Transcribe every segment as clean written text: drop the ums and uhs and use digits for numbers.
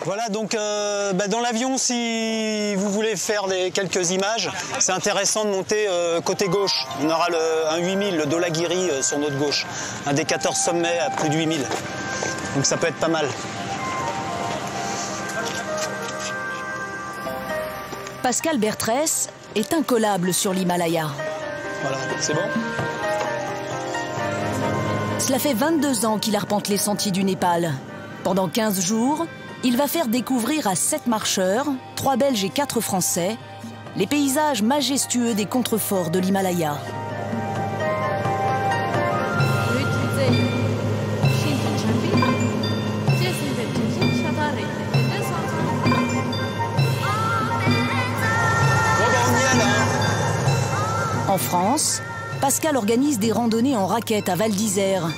Voilà, donc dans l'avion, si vous voulez faire quelques images, c'est intéressant de monter côté gauche. On aura un 8000, le Dhaulagiri, sur notre gauche. Un des 14 sommets à plus de 8000. Donc ça peut être pas mal. Pascal Bertrès est incollable sur l'Himalaya. Voilà, c'est bon? Cela fait 22 ans qu'il arpente les sentiers du Népal. Pendant 15 jours, il va faire découvrir à 7 marcheurs, 3 Belges et 4 Français, les paysages majestueux des contreforts de l'Himalaya. En France, Pascal organise des randonnées en raquette à Val d'Isère.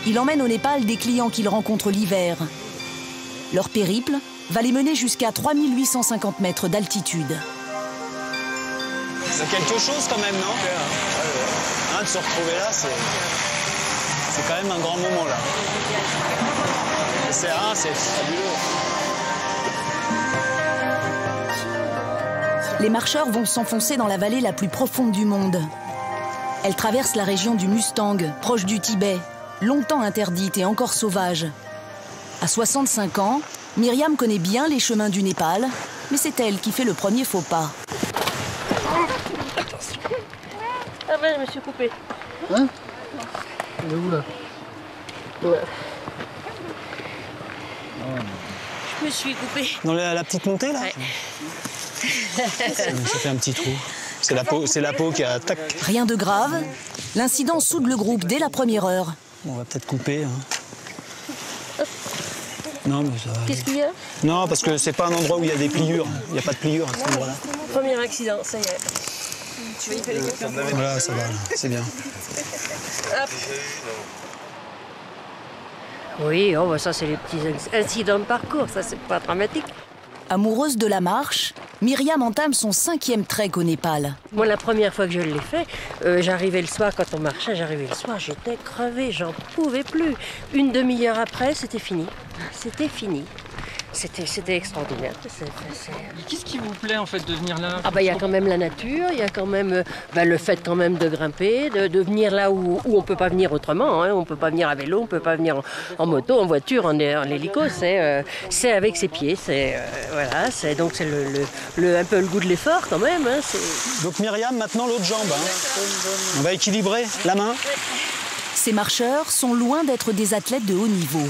Il emmène au Népal des clients qu'il rencontre l'hiver. Leur périple va les mener jusqu'à 3850 mètres d'altitude. C'est quelque chose quand même, non? De se retrouver là, c'est quand même un grand moment là. C'est fabuleux. Les marcheurs vont s'enfoncer dans la vallée la plus profonde du monde. Elle traverse la région du Mustang, proche du Tibet, longtemps interdite et encore sauvage. À 65 ans, Myriam connaît bien les chemins du Népal, mais c'est elle qui fait le premier faux pas. Ah ben, je me suis coupée. Hein? Elle est où là? Ouais. Je me suis coupée. Dans la petite montée là? Ouais. Ça fait un petit trou. C'est la peau qui attaque. Rien de grave, l'incident soude le groupe dès la première heure. On va peut-être couper. Hein. Non, mais ça va. Qu'est-ce qu'il y a? Non, parce que c'est pas un endroit où il y a des pliures. Il n'y a pas de pliures à cet endroit-là. Premier accident, ça y est. Voilà, ça va, c'est bien. Hop. Oui, oh, bah ça c'est les petits incidents de parcours, ça c'est pas dramatique. Amoureuse de la marche, Myriam entame son 5e trek au Népal. Moi, la première fois que je l'ai fait, j'arrivais le soir, quand on marchait, j'étais crevée, j'en pouvais plus. Une demi-heure après, c'était fini. C'était fini. C'était extraordinaire. Qu'est-ce qui vous plaît en fait de venir là? Ah bah il y a quand même la nature, il y a quand même le fait quand même de grimper, de venir là où on peut pas venir autrement. Hein. On peut pas venir à vélo, on peut pas venir en moto, en voiture, en hélico. C'est avec ses pieds. Voilà. Donc c'est un peu le goût de l'effort quand même. Hein. Donc Myriam, maintenant l'autre jambe. Hein. On va équilibrer la main. Ces marcheurs sont loin d'être des athlètes de haut niveau.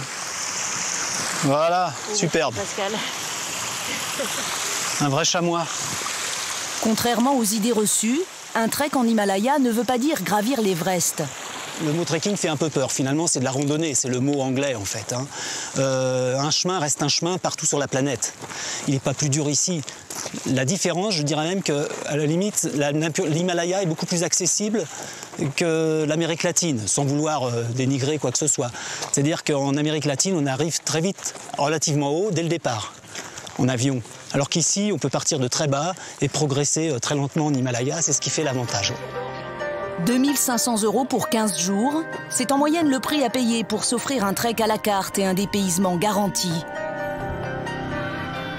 Voilà, superbe. Pascal. Un vrai chamois. Contrairement aux idées reçues, un trek en Himalaya ne veut pas dire gravir l'Everest. Le mot trekking fait un peu peur. Finalement, c'est de la randonnée. C'est le mot anglais, en fait. Hein. Un chemin reste un chemin partout sur la planète. Il n'est pas plus dur ici. La différence, je dirais même qu'à la limite, l'Himalaya est beaucoup plus accessible que l'Amérique latine, sans vouloir dénigrer quoi que ce soit. C'est-à-dire qu'en Amérique latine, on arrive très vite, relativement haut, dès le départ, en avion. Alors qu'ici, on peut partir de très bas et progresser très lentement en Himalaya. C'est ce qui fait l'avantage. 2 500 € pour 15 jours, c'est en moyenne le prix à payer pour s'offrir un trek à la carte et un dépaysement garanti.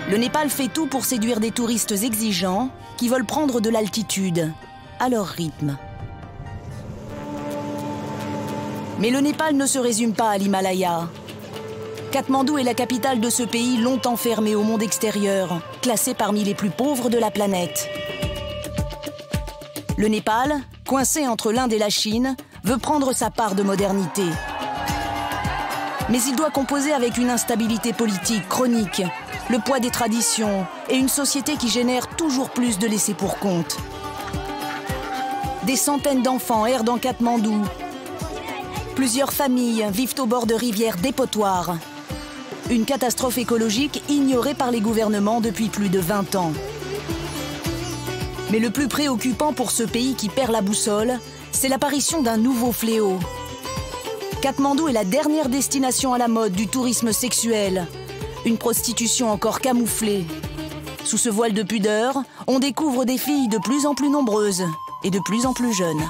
Le Népal fait tout pour séduire des touristes exigeants qui veulent prendre de l'altitude, à leur rythme. Mais le Népal ne se résume pas à l'Himalaya. Katmandou est la capitale de ce pays longtemps fermé au monde extérieur, classé parmi les plus pauvres de la planète. Le Népal, coincé entre l'Inde et la Chine, veut prendre sa part de modernité. Mais il doit composer avec une instabilité politique chronique, le poids des traditions et une société qui génère toujours plus de laissés-pour-compte. Des centaines d'enfants errent dans Katmandou. Plusieurs familles vivent au bord de rivières dépotoirs. Une catastrophe écologique ignorée par les gouvernements depuis plus de 20 ans. Mais le plus préoccupant pour ce pays qui perd la boussole, c'est l'apparition d'un nouveau fléau. Katmandou est la dernière destination à la mode du tourisme sexuel. Une prostitution encore camouflée. Sous ce voile de pudeur, on découvre des filles de plus en plus nombreuses et de plus en plus jeunes.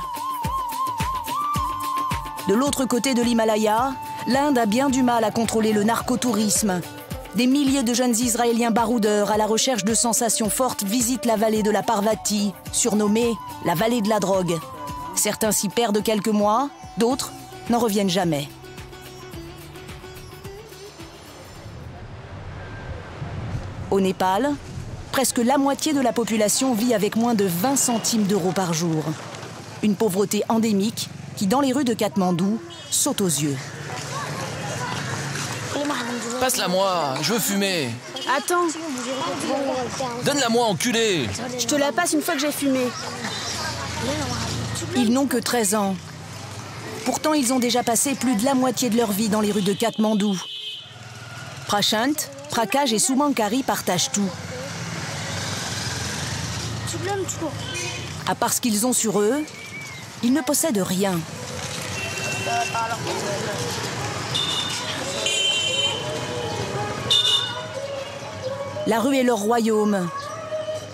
De l'autre côté de l'Himalaya, l'Inde a bien du mal à contrôler le narcotourisme. Des milliers de jeunes Israéliens baroudeurs à la recherche de sensations fortes visitent la vallée de la Parvati, surnommée la vallée de la drogue. Certains s'y perdent quelques mois, d'autres n'en reviennent jamais. Au Népal, presque la moitié de la population vit avec moins de 20 centimes d'euros par jour. Une pauvreté endémique qui, dans les rues de Katmandou, saute aux yeux. Passe-la-moi, je veux fumer. Attends, Donne-la-moi, enculé. je te la passe une fois que j'ai fumé. Ils n'ont que 13 ans. Pourtant, ils ont déjà passé plus de la moitié de leur vie dans les rues de Katmandou. Prashant, Prakash et Sumankari partagent tout. À part ce qu'ils ont sur eux, ils ne possèdent rien. La rue est leur royaume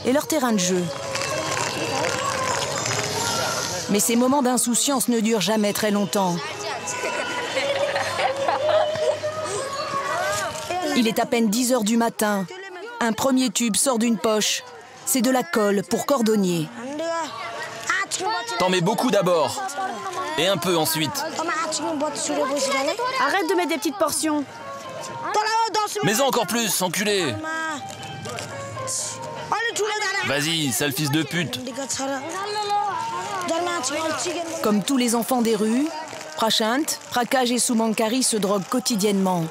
et leur terrain de jeu. Mais ces moments d'insouciance ne durent jamais très longtemps. Il est à peine 10 h du matin. Un premier tube sort d'une poche. C'est de la colle pour cordonnier. T'en mets beaucoup d'abord. Et un peu ensuite. Arrête de mettre des petites portions. Mets-en encore plus, enculé. Vas-y, sale fils de pute. Comme tous les enfants des rues, Prashant, Prakash et Sumankari se droguent quotidiennement.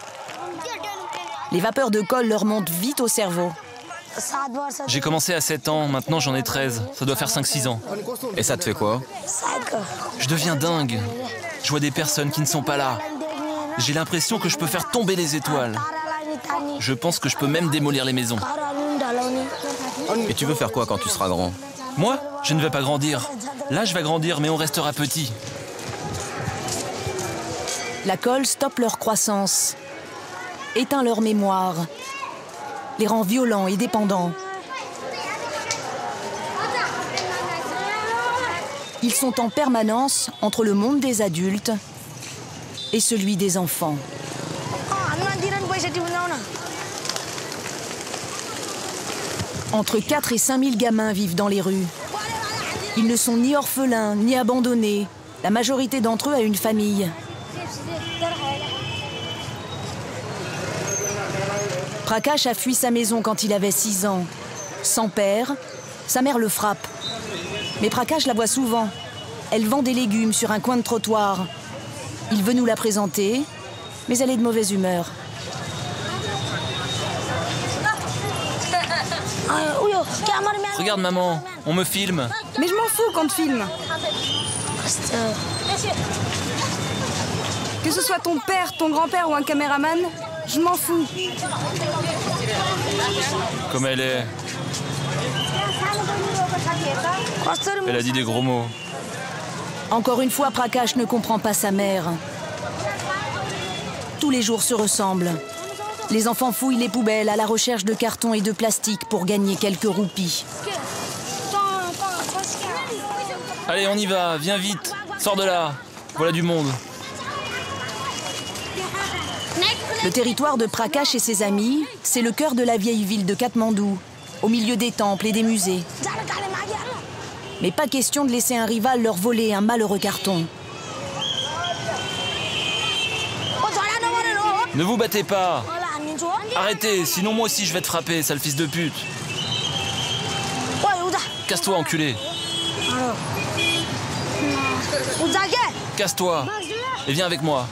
Les vapeurs de colle leur montent vite au cerveau. J'ai commencé à 7 ans, maintenant j'en ai 13. Ça doit faire 5-6 ans. Et ça te fait quoi? Je deviens dingue. Je vois des personnes qui ne sont pas là. J'ai l'impression que je peux faire tomber les étoiles. Je pense que je peux même démolir les maisons. Et tu veux faire quoi quand tu seras grand? Moi, je ne vais pas grandir. Là, je vais grandir, mais on restera petit. La colle stoppe leur croissance, éteint leur mémoire, les rend violents et dépendants. Ils sont en permanence entre le monde des adultes et celui des enfants. Entre 4 et 5 000 gamins vivent dans les rues. Ils ne sont ni orphelins, ni abandonnés. La majorité d'entre eux a une famille. Prakash a fui sa maison quand il avait 6 ans. Sans père, sa mère le frappe. Mais Prakash la voit souvent. Elle vend des légumes sur un coin de trottoir. Il veut nous la présenter, mais elle est de mauvaise humeur. Regarde maman, on me filme. Mais je m'en fous qu'on te filme. Que ce soit ton père, ton grand-père ou un caméraman, je m'en fous. Comme elle est. Elle a dit des gros mots. Encore une fois, Prakash ne comprend pas sa mère. Tous les jours se ressemblent. Les enfants fouillent les poubelles à la recherche de cartons et de plastique pour gagner quelques roupies. Allez, on y va, viens vite. Sors de là. Voilà du monde. Le territoire de Prakash et ses amis, c'est le cœur de la vieille ville de Katmandou, au milieu des temples et des musées. Mais pas question de laisser un rival leur voler un malheureux carton. Ne vous battez pas. Arrêtez, sinon moi aussi je vais te frapper, sale fils de pute. Casse-toi, enculé. Casse-toi. Et viens avec moi.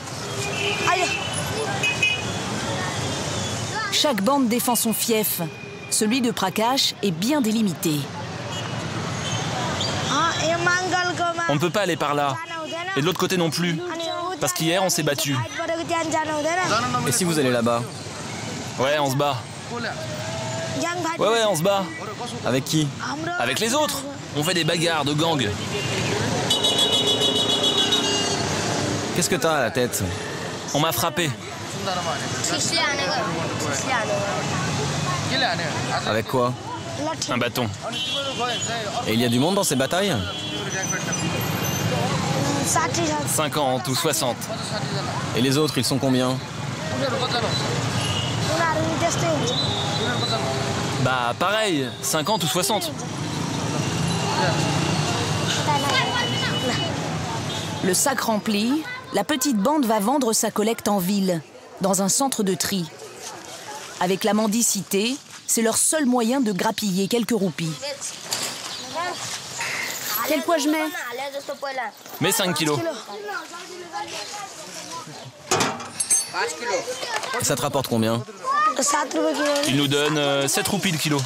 Chaque bande défend son fief. Celui de Prakash est bien délimité. On ne peut pas aller par là. Et de l'autre côté non plus. Parce qu'hier, on s'est battu. Et si vous allez là-bas? Ouais, on se bat. Ouais, on se bat. Avec qui? Avec les autres. On fait des bagarres de gang. Qu'est-ce que t'as à la tête? On m'a frappé. Avec quoi? Un bâton. Et il y a du monde dans ces batailles? 50 ou 60. Et les autres, ils sont combien? Bah pareil, 50 ou 60. Le sac rempli, la petite bande va vendre sa collecte en ville, dans un centre de tri. Avec la mendicité, c'est leur seul moyen de grappiller quelques roupies. Quel poids je mets? Mais 5 kilos. Ça te rapporte combien? Ils nous donnent 7 roupies le kilo.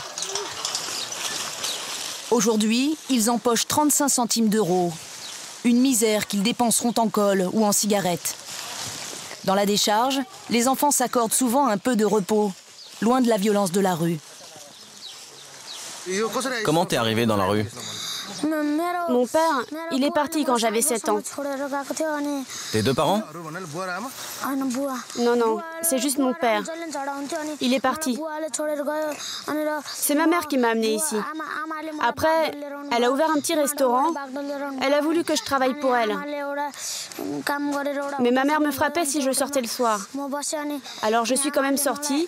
Aujourd'hui, ils empochent 35 centimes d'euros. Une misère qu'ils dépenseront en colle ou en cigarettes. Dans la décharge, les enfants s'accordent souvent un peu de repos, loin de la violence de la rue. Comment t'es arrivé dans la rue? Mon père, il est parti quand j'avais 7 ans. Tes deux parents? Non, non, c'est juste mon père. Il est parti. C'est ma mère qui m'a amenée ici. Après, elle a ouvert un petit restaurant. Elle a voulu que je travaille pour elle. Mais ma mère me frappait si je sortais le soir. Alors je suis quand même sortie.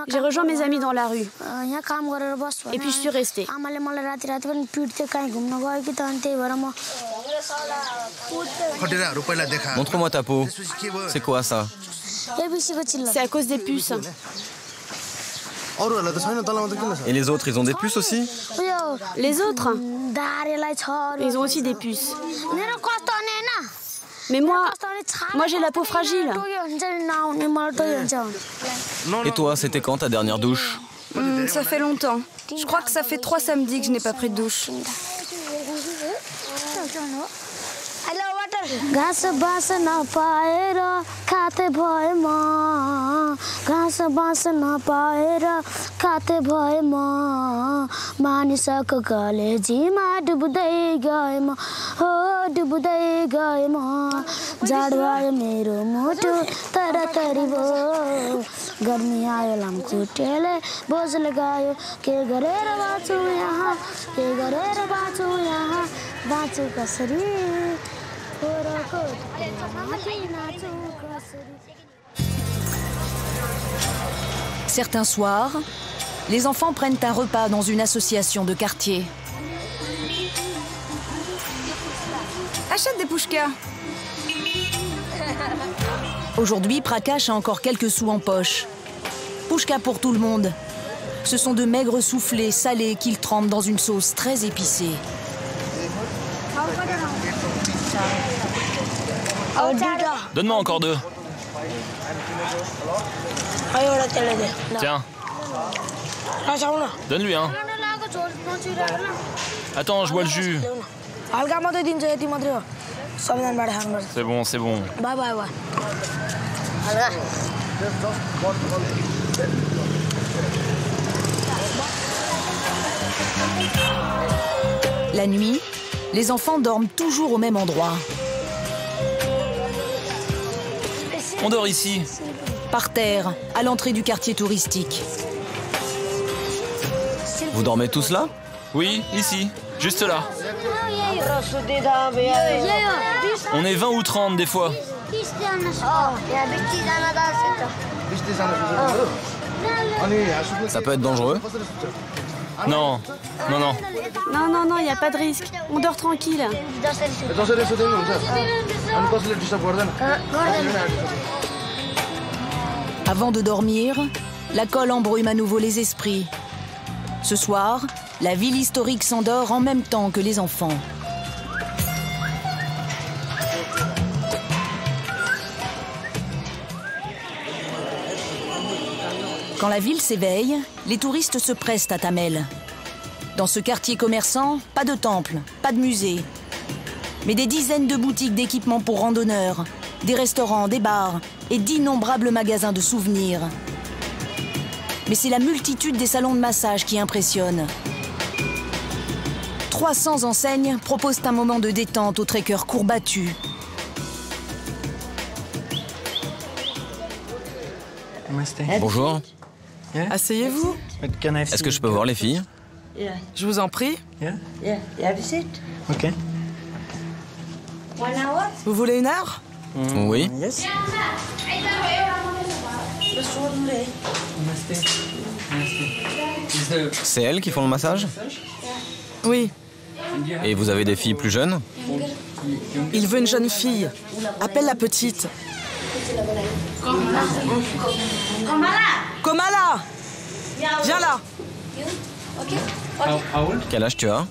J'ai rejoint mes amis dans la rue. Et puis je suis restée. Montre-moi ta peau. C'est quoi ça? C'est à cause des puces. Et les autres, ils ont des puces aussi? Les autres, ils ont aussi des puces. Mais moi j'ai la peau fragile. Et toi, c'était quand ta dernière douche? Ça fait longtemps. Je crois que ça fait 3 samedis que je n'ai pas pris de douche. घाँस बाँस नपाएर खाते भए म घाँस बाँस नपाएर खाते भए म मानिसको कलेजीमा डुब्दै गए म हो डुब्दै गए म जाड भयो मेरो मुटु तरातरी भयो गर्मी आयो लामखुट्टेले बोझ लगायो के गरेर बाँचु यहाँ के गरेर बाँचु यहाँ बाँचु कसरी Certains soirs, les enfants prennent un repas dans une association de quartier. Achète des pouchkas. Aujourd'hui, Prakash a encore quelques sous en poche. Pouchka pour tout le monde. Ce sont de maigres soufflés salés qu'il trempe dans une sauce très épicée. Donne-moi encore 2. Tiens. Donne-lui un. Attends, je bois le jus. C'est bon, c'est bon. La nuit, les enfants dorment toujours au même endroit. On dort ici. Par terre, à l'entrée du quartier touristique. Vous dormez tous là? Oui, ici, juste là. On est 20 ou 30 des fois. Ça peut être dangereux? Non, non, non. Non, il n'y a pas de risque. On dort tranquille. Avant de dormir, la colle embrume à nouveau les esprits. Ce soir, la ville historique s'endort en même temps que les enfants. Quand la ville s'éveille, les touristes se pressent à Thamel. Dans ce quartier commerçant, pas de temple, pas de musée, mais des dizaines de boutiques d'équipements pour randonneurs, des restaurants, des bars et d'innombrables magasins de souvenirs. Mais c'est la multitude des salons de massage qui impressionne. 300 enseignes proposent un moment de détente aux trekkers courbattus. Bonjour. Asseyez-vous. Est-ce que je peux voir les filles? Je vous en prie. Ok. Vous voulez une heure? Oui. C'est elles qui font le massage? Oui. Et vous avez des filles plus jeunes? Il veut une jeune fille. Appelle la petite. Komala! Viens là! Quel âge tu as?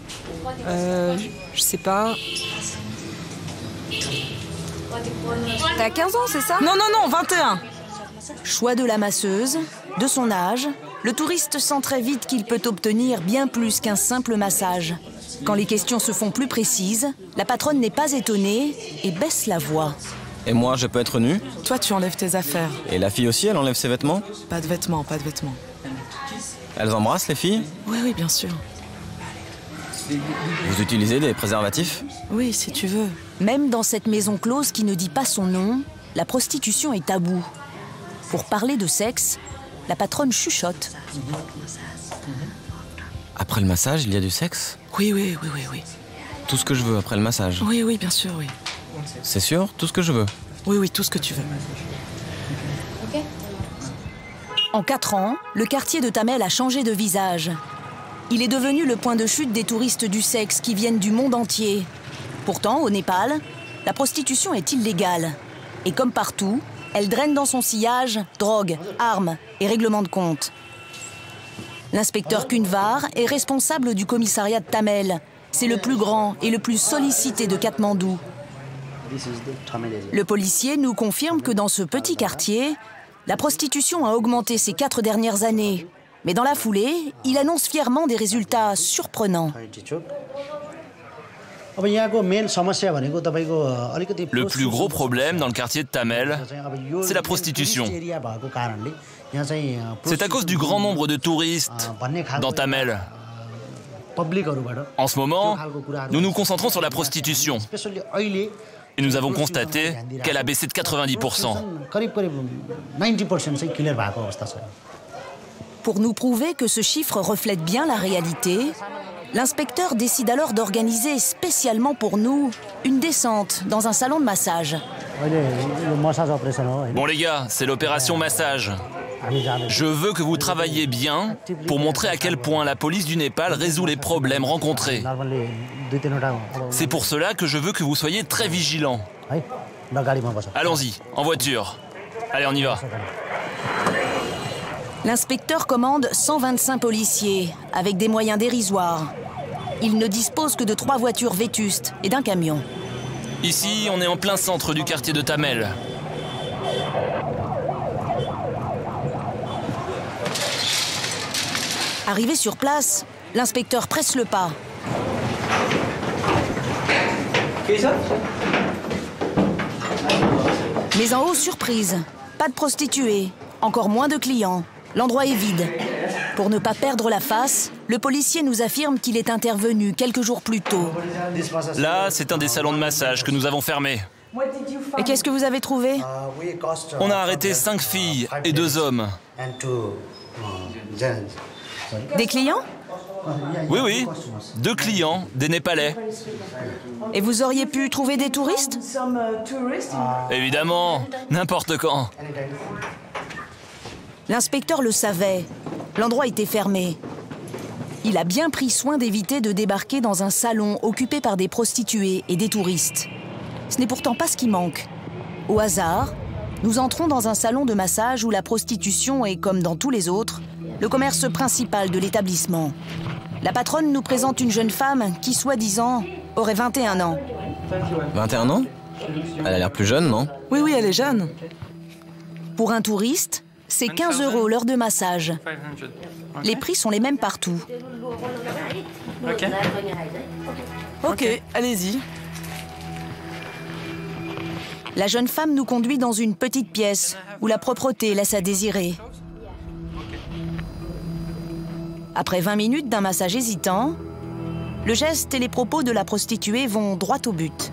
Je sais pas. T'as 15 ans, c'est ça? Non, 21. Choix de la masseuse, de son âge, le touriste sent très vite qu'il peut obtenir bien plus qu'un simple massage. Quand les questions se font plus précises, la patronne n'est pas étonnée et baisse la voix. Et moi, je peux être nu? Toi, tu enlèves tes affaires. Et la fille aussi, elle enlève ses vêtements? Pas de vêtements, pas de vêtements. Elles embrassent, les filles? Oui, bien sûr. Vous utilisez des préservatifs? Oui, si tu veux. Même dans cette maison close qui ne dit pas son nom, la prostitution est tabou. Pour parler de sexe, la patronne chuchote. Après le massage, il y a du sexe? Oui. Tout ce que je veux après le massage? Oui, bien sûr, oui. C'est sûr? Tout ce que je veux? Oui, tout ce que tu veux. En 4 ans, le quartier de Tamel a changé de visage. Il est devenu le point de chute des touristes du sexe qui viennent du monde entier. Pourtant, au Népal, la prostitution est illégale. Et comme partout, elle draine dans son sillage drogue, armes et règlements de compte. L'inspecteur Kunvar est responsable du commissariat de Tamel. C'est le plus grand et le plus sollicité de Katmandou. Le policier nous confirme que dans ce petit quartier, la prostitution a augmenté ces 4 dernières années. Mais dans la foulée, il annonce fièrement des résultats surprenants. Le plus gros problème dans le quartier de Tamel, c'est la prostitution. C'est à cause du grand nombre de touristes dans Tamel. En ce moment, nous nous concentrons sur la prostitution. Et nous avons constaté qu'elle a baissé de 90%. Pour nous prouver que ce chiffre reflète bien la réalité, l'inspecteur décide alors d'organiser spécialement pour nous une descente dans un salon de massage. Bon les gars, c'est l'opération massage. Je veux que vous travailliez bien pour montrer à quel point la police du Népal résout les problèmes rencontrés. C'est pour cela que je veux que vous soyez très vigilants. Allons-y, en voiture. Allez, on y va. L'inspecteur commande 125 policiers, avec des moyens dérisoires. Il ne dispose que de 3 voitures vétustes et d'un camion. Ici, on est en plein centre du quartier de Tamel. Arrivé sur place, l'inspecteur presse le pas. Mais en haut, surprise, pas de prostituées, encore moins de clients. L'endroit est vide. Pour ne pas perdre la face, le policier nous affirme qu'il est intervenu quelques jours plus tôt. Là, c'est un des salons de massage que nous avons fermé. Et qu'est-ce que vous avez trouvé? On a arrêté 5 filles et 2 hommes. Des clients? Oui, 2 clients, des Népalais. Et vous auriez pu trouver des touristes? Évidemment, n'importe quand. L'inspecteur le savait. L'endroit était fermé. Il a bien pris soin d'éviter de débarquer dans un salon occupé par des prostituées et des touristes. Ce n'est pourtant pas ce qui manque. Au hasard, nous entrons dans un salon de massage où la prostitution est, comme dans tous les autres, le commerce principal de l'établissement. La patronne nous présente une jeune femme qui, soi-disant, aurait 21 ans. 21 ans? Elle a l'air plus jeune, non? Oui, elle est jeune. Pour un touriste, c'est 15 € l'heure de massage. Les prix sont les mêmes partout. Ok, allez-y. La jeune femme nous conduit dans une petite pièce où la propreté laisse à désirer. Après 20 minutes d'un massage hésitant, le geste et les propos de la prostituée vont droit au but.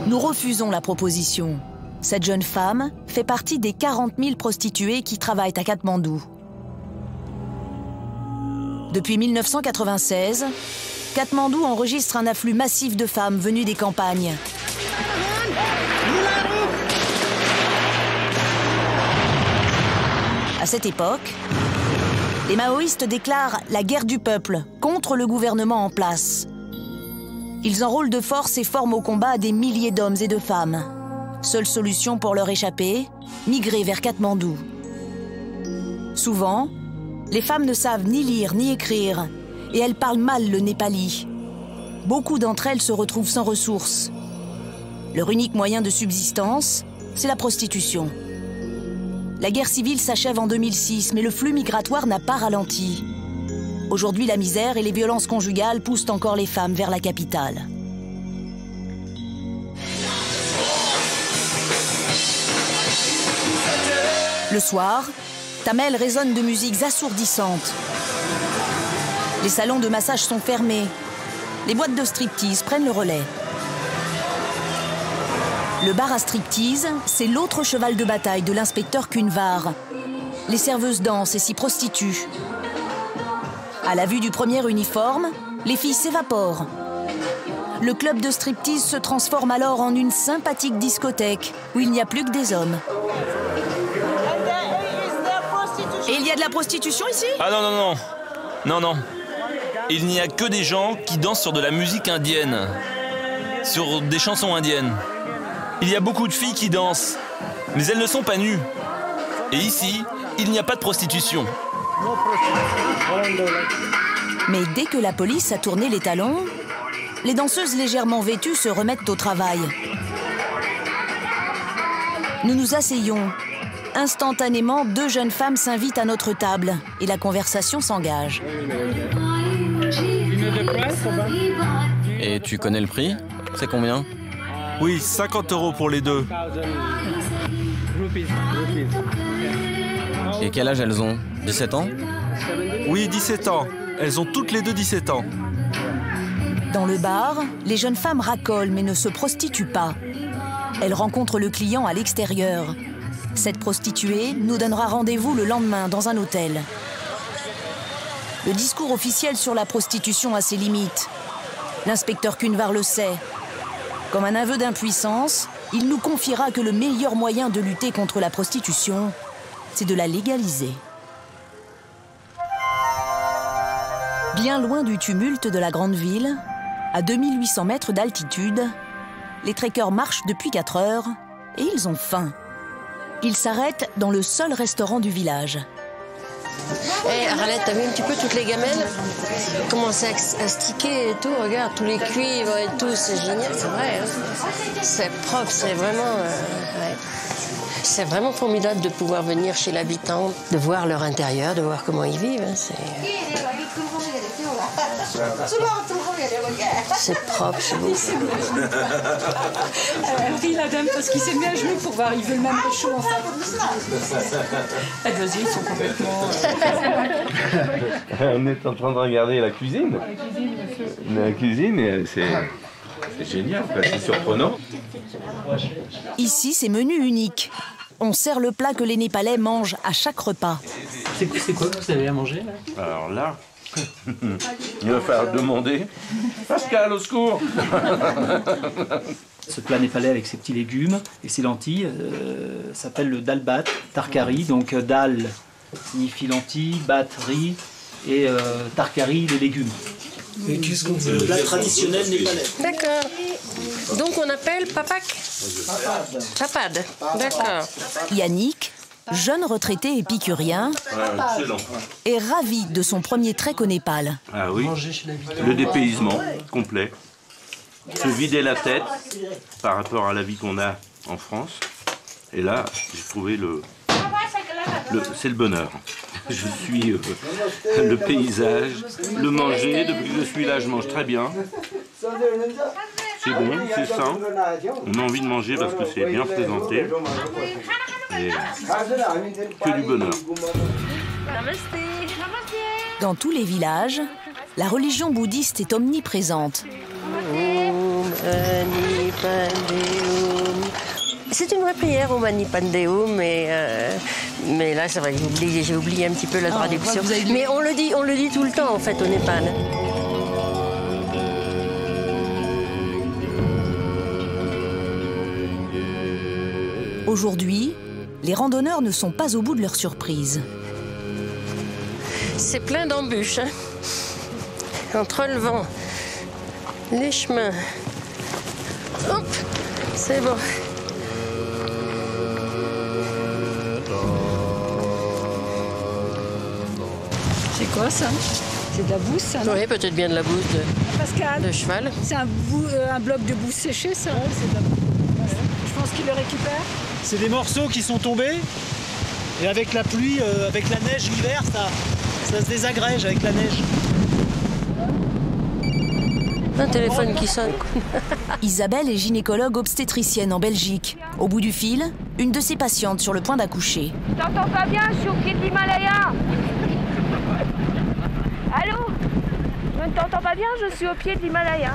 Nous refusons la proposition. Cette jeune femme fait partie des 40 000 prostituées qui travaillent à Katmandou. Depuis 1996, Katmandou enregistre un afflux massif de femmes venues des campagnes. cette époque, les maoïstes déclarent la guerre du peuple contre le gouvernement en place. Ils enrôlent de force et forment au combat des milliers d'hommes et de femmes. Seule solution pour leur échapper, migrer vers Katmandou. Souvent, les femmes ne savent ni lire ni écrire et elles parlent mal le népali. Beaucoup d'entre elles se retrouvent sans ressources. Leur unique moyen de subsistance, c'est la prostitution. La guerre civile s'achève en 2006, mais le flux migratoire n'a pas ralenti. Aujourd'hui, la misère et les violences conjugales poussent encore les femmes vers la capitale. Le soir, Tamel résonne de musiques assourdissantes. Les salons de massage sont fermés. Les boîtes de striptease prennent le relais. Le bar à striptease, c'est l'autre cheval de bataille de l'inspecteur Kunvar. Les serveuses dansent et s'y prostituent. À la vue du premier uniforme, les filles s'évaporent. Le club de striptease se transforme alors en une sympathique discothèque où il n'y a plus que des hommes. Et il y a de la prostitution ici? Ah non, non, non. Non, non. Il n'y a que des gens qui dansent sur de la musique indienne. Sur des chansons indiennes. Il y a beaucoup de filles qui dansent, mais elles ne sont pas nues. Et ici, il n'y a pas de prostitution. Mais dès que la police a tourné les talons, les danseuses légèrement vêtues se remettent au travail. Nous nous asseyons. Instantanément, 2 jeunes femmes s'invitent à notre table et la conversation s'engage. Et tu connais le prix? C'est combien? Oui, 50 € pour les deux. Et quel âge elles ont? 17 ans? Oui, 17 ans. Elles ont toutes les deux 17 ans. Dans le bar, les jeunes femmes racolent mais ne se prostituent pas. Elles rencontrent le client à l'extérieur. Cette prostituée nous donnera rendez-vous le lendemain dans un hôtel. Le discours officiel sur la prostitution a ses limites. L'inspecteur Kunvar le sait. Comme un aveu d'impuissance, il nous confiera que le meilleur moyen de lutter contre la prostitution, c'est de la légaliser. Bien loin du tumulte de la grande ville, à 2800 mètres d'altitude, les trekkers marchent depuis 4 heures et ils ont faim. Ils s'arrêtent dans le seul restaurant du village. Hey, Arlette, t'as vu un petit peu toutes les gamelles commencer à sticker et tout, regarde, tous les cuivres et tout, c'est génial, c'est vrai. Hein. C'est propre, c'est vraiment... ouais. C'est vraiment formidable de pouvoir venir chez l'habitant, de voir leur intérieur, de voir comment ils vivent. Hein. C'est propre, c'est beau. Elle rit la dame parce qu'il s'est mis à genoux pour voir, il veut le même chaud en fait. Vas-y, ils sont complètement... On est en train de regarder la cuisine. La cuisine, c'est génial, c'est surprenant. Ici, c'est menu unique. On sert le plat que les Népalais mangent à chaque repas. C'est quoi que vous avez à manger là? Alors là, il va falloir demander. Pascal, au secours. Ce plat népalais avec ses petits légumes et ses lentilles s'appelle le dal bhat tarkari. Donc dal signifie lentilles, bhat riz et tarkari les légumes. Et qu'est-ce qu'on fait? Le plat traditionnel népalais. D'accord. Donc on appelle papak? Papad. D'accord. Yannick, jeune retraité épicurien, est ravi de son premier trek au Népal. Ah oui, le dépaysement complet. Se vider la tête par rapport à la vie qu'on a en France. Et là, j'ai trouvé c'est le bonheur. Je suis le paysage, le manger. Depuis que je suis là, je mange très bien. C'est bon, c'est sain. On a envie de manger parce que c'est bien présenté. Et que du bonheur. Dans tous les villages, la religion bouddhiste est omniprésente. C'est une vraie prière au Mani Padme, mais là c'est vrai que j'ai oublié un petit peu la traduction. Mais on le dit tout le temps en fait au Népal. Aujourd'hui, les randonneurs ne sont pas au bout de leur surprise. C'est plein d'embûches. Hein. Entre le vent, les chemins. Hop, c'est bon. C'est quoi ça? C'est de la bouse, ça? Oui, peut-être bien de la bouse de cheval. C'est un bloc de bouse séchée, ça? Ouais, c'est de la bouse. Je pense qu'il le récupère. C'est des morceaux qui sont tombés. Et avec la pluie, avec la neige l'hiver, ça se désagrège avec la neige. Un téléphone qui sonne. Isabelle est gynécologue obstétricienne en Belgique. Au bout du fil, une de ses patientes sur le point d'accoucher. Je t'entends pas bien, je suis au pied de l'Himalaya. Allô? Je ne t'entends pas bien, je suis au pied de l'Himalaya.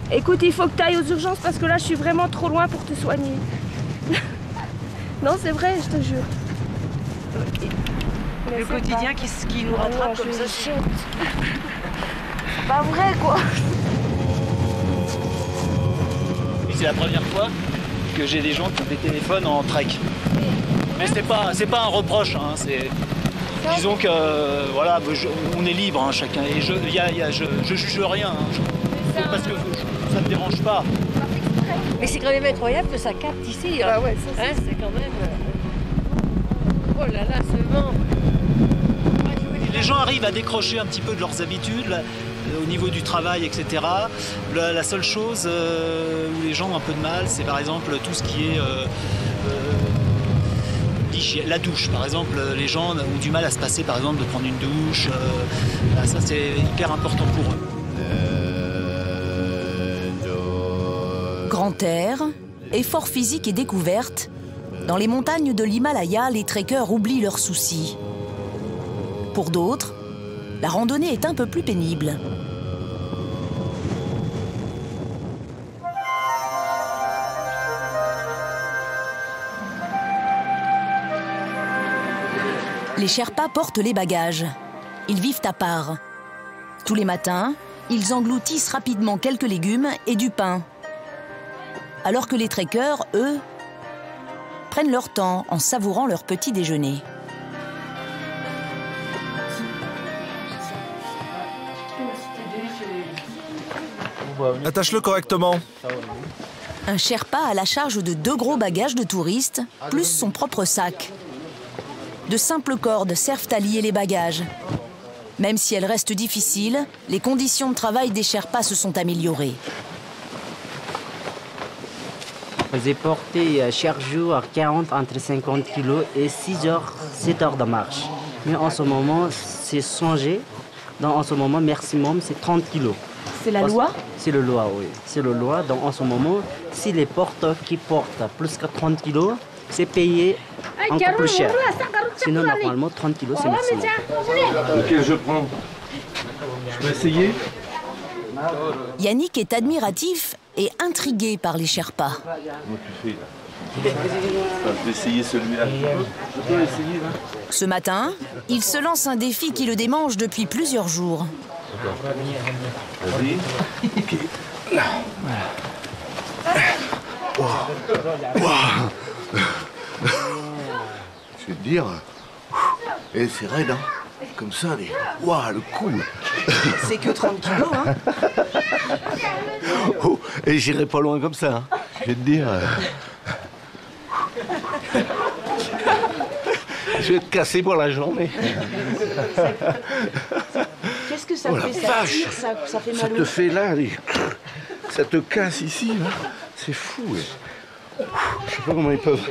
Écoute, il faut que tu ailles aux urgences parce que là, je suis vraiment trop loin pour te soigner. Non, c'est vrai, je te jure. Okay. Le quotidien qui nous rattrape comme ça. C'est pas vrai, quoi. C'est la première fois que j'ai des gens qui ont des téléphones en trek. Mais c'est pas un reproche, hein, disons que voilà, on est libre, hein, chacun. Et je juge rien, hein, parce que ça ne me dérange pas. Mais c'est quand même incroyable que ça capte ici. Hein. Ah ouais, ça, hein, c'est quand même. Oh là là, ce vent. Les gens arrivent à décrocher un petit peu de leurs habitudes. Là, au niveau du travail, etc. La seule chose où les gens ont un peu de mal, c'est par exemple tout ce qui est la douche. Par exemple, les gens ont du mal à se passer, par exemple, de prendre une douche. Ça, c'est hyper important pour eux. Grand air, effort physique et découverte. Dans les montagnes de l'Himalaya, les trekkers oublient leurs soucis. Pour d'autres, la randonnée est un peu plus pénible. Les Sherpas portent les bagages. Ils vivent à part. Tous les matins, ils engloutissent rapidement quelques légumes et du pain. Alors que les trekkers, eux, prennent leur temps en savourant leur petit déjeuner. Attache-le correctement. Un Sherpa a la charge de 2 gros bagages de touristes, plus son propre sac. De simples cordes servent à lier les bagages. Même si elles restent difficiles, les conditions de travail des Sherpas se sont améliorées. J'ai porté chaque jour 40 entre 50 kilos et 6 heures, 7 heures de marche. Mais en ce moment, c'est changé. En ce moment, maximum, c'est 30 kilos. C'est la loi? C'est la loi, oui. C'est la loi. Donc en ce moment, si les porteurs qui portent plus que 30 kilos, c'est payé encore plus cher. Sinon, normalement, 30 kilos, c'est maximum. Lequel je prends? Je vais essayer. Yannick est admiratif et intrigué par les Sherpas. Comment tu fais là? Je vais essayer celui-là. Je peux essayer là? Ce matin, il se lance un défi qui le démange depuis plusieurs jours. Vas-y. Ok. Là. Je vais te dire, et c'est raide, hein. Comme ça, waouh, le coup. C'est que 30 kilos, hein. Oh, et j'irai pas loin comme ça, hein. Je vais te dire. Je vais te casser pour la journée. Qu'est-ce que ça oh, fait? Ça fait mal. Ça te fait là, ça te casse ici, là. C'est fou. Je sais pas comment ils peuvent.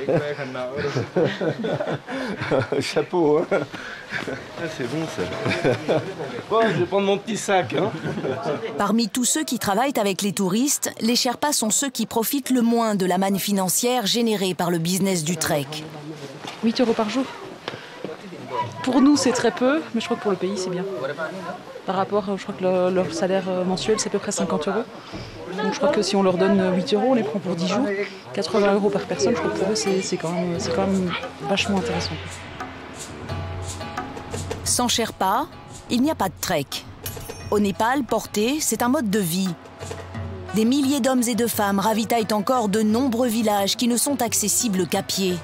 Chapeau, hein. Ah, c'est bon ça. Bon, je vais prendre mon petit sac. Hein. Parmi tous ceux qui travaillent avec les touristes, les Sherpas sont ceux qui profitent le moins de la manne financière générée par le business du trek. 8 € par jour. Pour nous, c'est très peu, mais je crois que pour le pays, c'est bien. Par rapport, je crois que leur salaire mensuel, c'est à peu près 50 €. Donc je crois que si on leur donne 8 €, on les prend pour 10 jours. 80 € par personne, je crois que pour eux, c'est quand même vachement intéressant. Sans Sherpa, il n'y a pas de trek. Au Népal, porter, c'est un mode de vie. Des milliers d'hommes et de femmes ravitaillent encore de nombreux villages qui ne sont accessibles qu'à pied.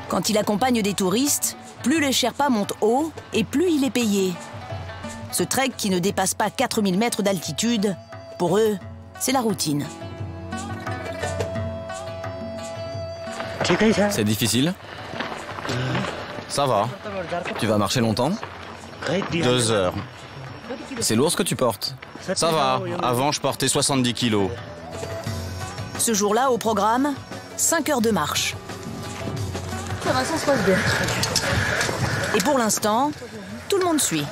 Quand il accompagne des touristes, Plus les Sherpas montent haut et plus il est payé. Ce trek qui ne dépasse pas 4000 mètres d'altitude, pour eux, c'est la routine. C'est difficile? Ça va. Tu vas marcher longtemps? 2 heures. C'est lourd ce que tu portes? Ça va. Avant, je portais 70 kilos. Ce jour-là, au programme, 5 heures de marche. Ça va, ça se passe bien. Et pour l'instant, tout le monde suit.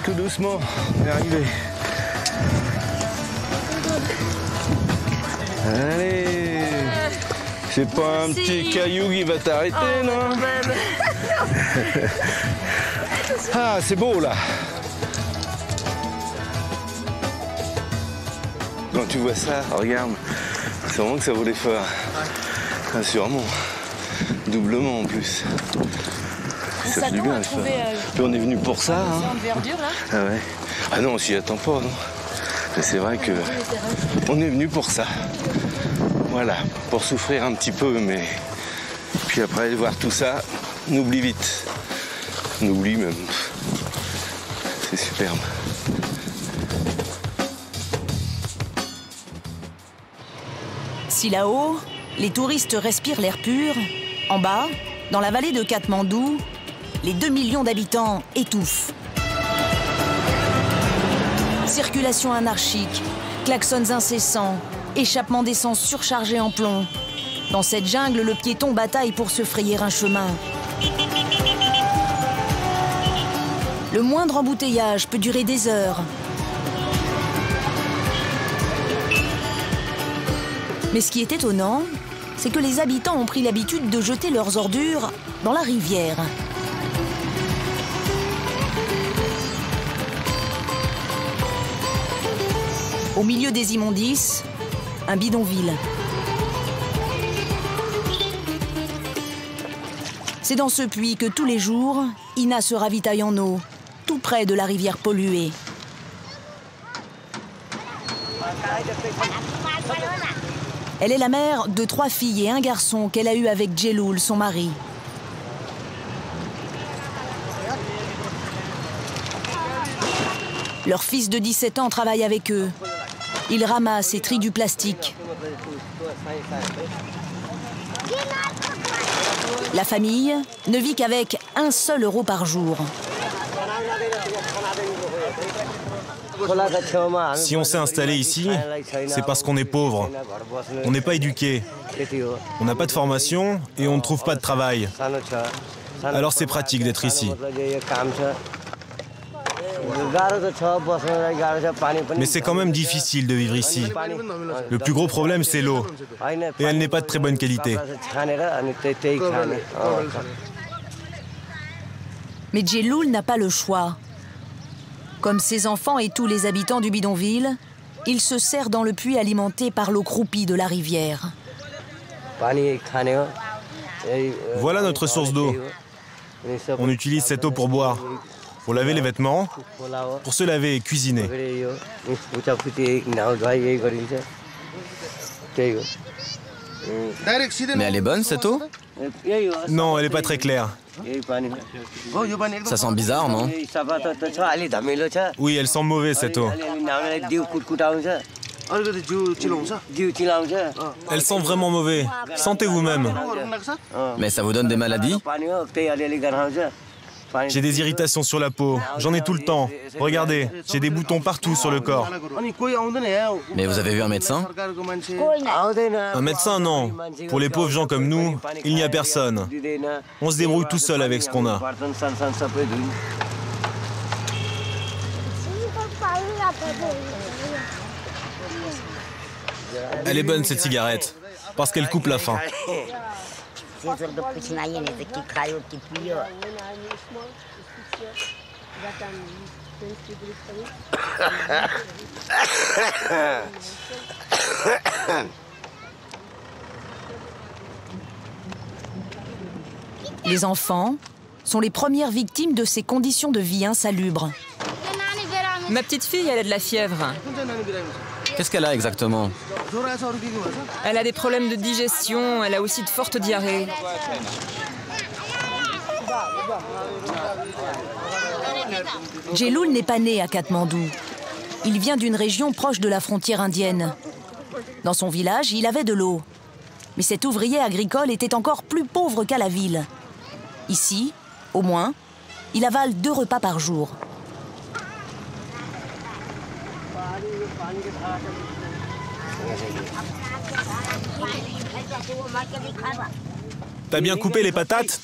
Tout doucement, on est arrivé. Allez, c'est pas un petit caillou qui va t'arrêter, non? Ah, c'est beau là. Quand tu vois ça, regarde, c'est vraiment que ça vaut l'effort. Ah, sûrement. Doublement en plus. Ça fait du bien, ça. Puis on est venu pour ça. Hein. De verdure, là. Ah ouais. Ah non, on s'y attend pas, non. Mais c'est vrai que on est venu pour ça. Voilà, pour souffrir un petit peu, mais puis après voir tout ça, on oublie vite. On oublie même. C'est superbe. Si là-haut, les touristes respirent l'air pur, en bas, dans la vallée de Katmandou, les 2 millions d'habitants étouffent. Circulation anarchique, klaxons incessants, échappement d'essence surchargé en plomb. Dans cette jungle, le piéton bataille pour se frayer un chemin. Le moindre embouteillage peut durer des heures. Mais ce qui est étonnant, c'est que les habitants ont pris l'habitude de jeter leurs ordures dans la rivière. Au milieu des immondices, un bidonville. C'est dans ce puits que tous les jours, Ina se ravitaille en eau, tout près de la rivière polluée. Elle est la mère de 3 filles et un garçon qu'elle a eu avec Djeloul, son mari. Leur fils de 17 ans travaille avec eux. Il ramasse et trie du plastique. La famille ne vit qu'avec 1 seul euro par jour. Si on s'est installé ici, c'est parce qu'on est pauvre. On n'est pas éduqué. On n'a pas de formation et on ne trouve pas de travail. Alors c'est pratique d'être ici. Mais c'est quand même difficile de vivre ici. Le plus gros problème, c'est l'eau. Et elle n'est pas de très bonne qualité. Mais Djeloul n'a pas le choix. Comme ses enfants et tous les habitants du bidonville, il se sert dans le puits alimenté par l'eau croupie de la rivière. Voilà notre source d'eau. On utilise cette eau pour boire, pour laver les vêtements, pour se laver et cuisiner. Mais elle est bonne, cette eau? Non, elle n'est pas très claire. Ça sent bizarre, non? Oui, elle sent mauvais, cette eau. Elle sent vraiment mauvais. Sentez vous-même. Mais ça vous donne des maladies? J'ai des irritations sur la peau. J'en ai tout le temps. Regardez, j'ai des boutons partout sur le corps. Mais vous avez vu un médecin? Un médecin, non. Pour les pauvres gens comme nous, il n'y a personne. On se débrouille tout seul avec ce qu'on a. Elle est bonne, cette cigarette, parce qu'elle coupe la faim. Les enfants sont les premières victimes de ces conditions de vie insalubres. Ma petite fille, elle a de la fièvre. Qu'est-ce qu'elle a exactement? Elle a des problèmes de digestion, elle a aussi de fortes diarrhées. Jeloul n'est pas né à Katmandou. Il vient d'une région proche de la frontière indienne. Dans son village, il avait de l'eau. Mais cet ouvrier agricole était encore plus pauvre qu'à la ville. Ici, au moins, il avale 2 repas par jour. T'as bien coupé les patates?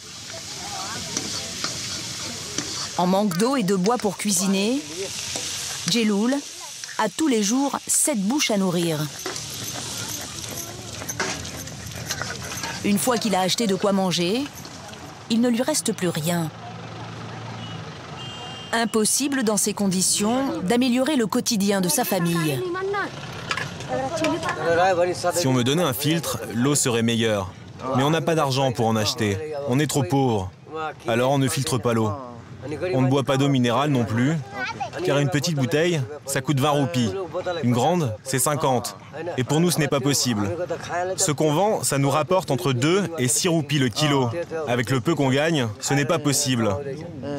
En manque d'eau et de bois pour cuisiner, Jeloul a tous les jours 7 bouches à nourrir. Une fois qu'il a acheté de quoi manger, il ne lui reste plus rien. Impossible dans ces conditions d'améliorer le quotidien de sa famille. Si on me donnait un filtre, l'eau serait meilleure. Mais on n'a pas d'argent pour en acheter. On est trop pauvre. Alors on ne filtre pas l'eau. On ne boit pas d'eau minérale non plus, car une petite bouteille, ça coûte 20 roupies. Une grande, c'est 50. Et pour nous, ce n'est pas possible. Ce qu'on vend, ça nous rapporte entre 2 et 6 roupies le kilo. Avec le peu qu'on gagne, ce n'est pas possible.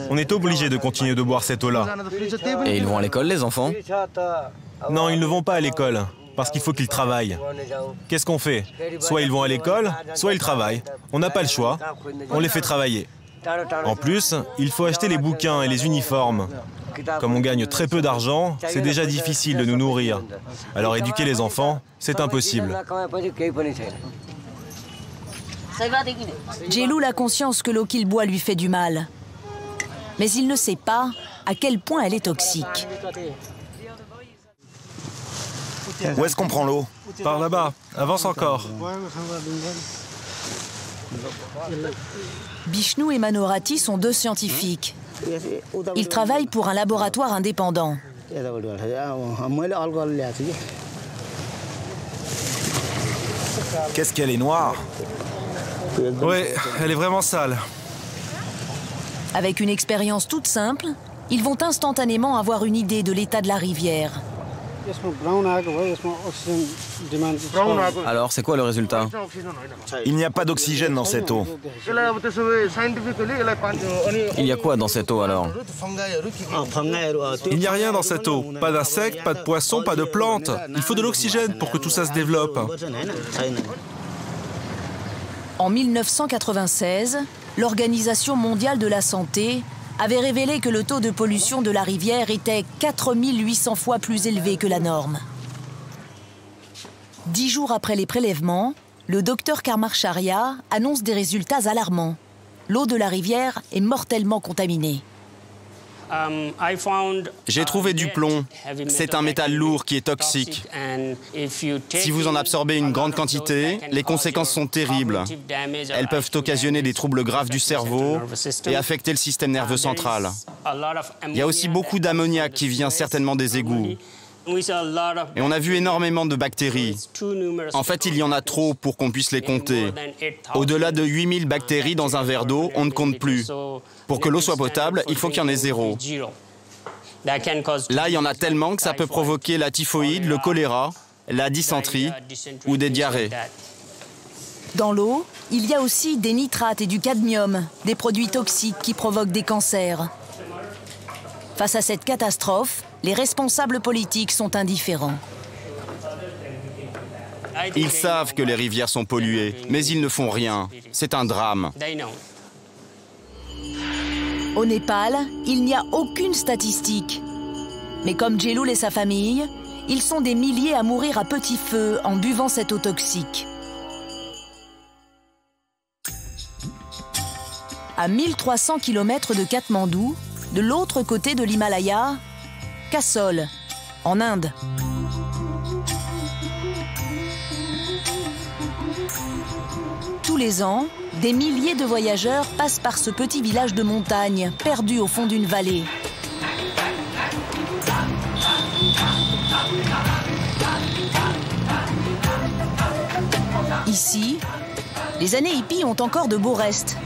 On est obligé de continuer de boire cette eau-là. Et ils vont à l'école, les enfants? Non, ils ne vont pas à l'école, parce qu'il faut qu'ils travaillent. Qu'est-ce qu'on fait? Soit ils vont à l'école, soit ils travaillent. On n'a pas le choix, on les fait travailler. En plus, il faut acheter les bouquins et les uniformes. Comme on gagne très peu d'argent, c'est déjà difficile de nous nourrir. Alors éduquer les enfants, c'est impossible. Jeloul a conscience que l'eau qu'il boit lui fait du mal. Mais il ne sait pas à quel point elle est toxique. Où est-ce qu'on prend l'eau? Par là-bas, avance encore. Bishnu et Manorati sont 2 scientifiques. Ils travaillent pour un laboratoire indépendant. Qu'est-ce qu'elle est noire? Oui, elle est vraiment sale. Avec une expérience toute simple, ils vont instantanément avoir une idée de l'état de la rivière. Alors, c'est quoi le résultat? Il n'y a pas d'oxygène dans cette eau. Il y a quoi dans cette eau alors? Il n'y a rien dans cette eau. Pas d'insectes, pas de poissons, pas de plantes. Il faut de l'oxygène pour que tout ça se développe. En 1996, l'Organisation mondiale de la santé avait révélé que le taux de pollution de la rivière était 4800 fois plus élevé que la norme. 10 jours après les prélèvements, le docteur Karmarcharia annonce des résultats alarmants. L'eau de la rivière est mortellement contaminée. J'ai trouvé du plomb. C'est un métal lourd qui est toxique. Si vous en absorbez une grande quantité, les conséquences sont terribles. Elles peuvent occasionner des troubles graves du cerveau et affecter le système nerveux central. Il y a aussi beaucoup d'ammoniac qui vient certainement des égouts. Et on a vu énormément de bactéries. En fait, il y en a trop pour qu'on puisse les compter. Au-delà de 8000 bactéries dans un verre d'eau, on ne compte plus. Pour que l'eau soit potable, il faut qu'il y en ait 0. Là, il y en a tellement que ça peut provoquer la typhoïde, le choléra, la dysenterie ou des diarrhées. Dans l'eau, il y a aussi des nitrates et du cadmium, des produits toxiques qui provoquent des cancers. Face à cette catastrophe, les responsables politiques sont indifférents. Ils savent que les rivières sont polluées, mais ils ne font rien. C'est un drame. Au Népal, il n'y a aucune statistique. Mais comme Jeloul et sa famille, ils sont des milliers à mourir à petit feu en buvant cette eau toxique. À 1300 km de Katmandou, de l'autre côté de l'Himalaya, Kasol, en Inde. Tous les ans, des milliers de voyageurs passent par ce petit village de montagne, perdu au fond d'une vallée. Ici, les années hippies ont encore de beaux restes.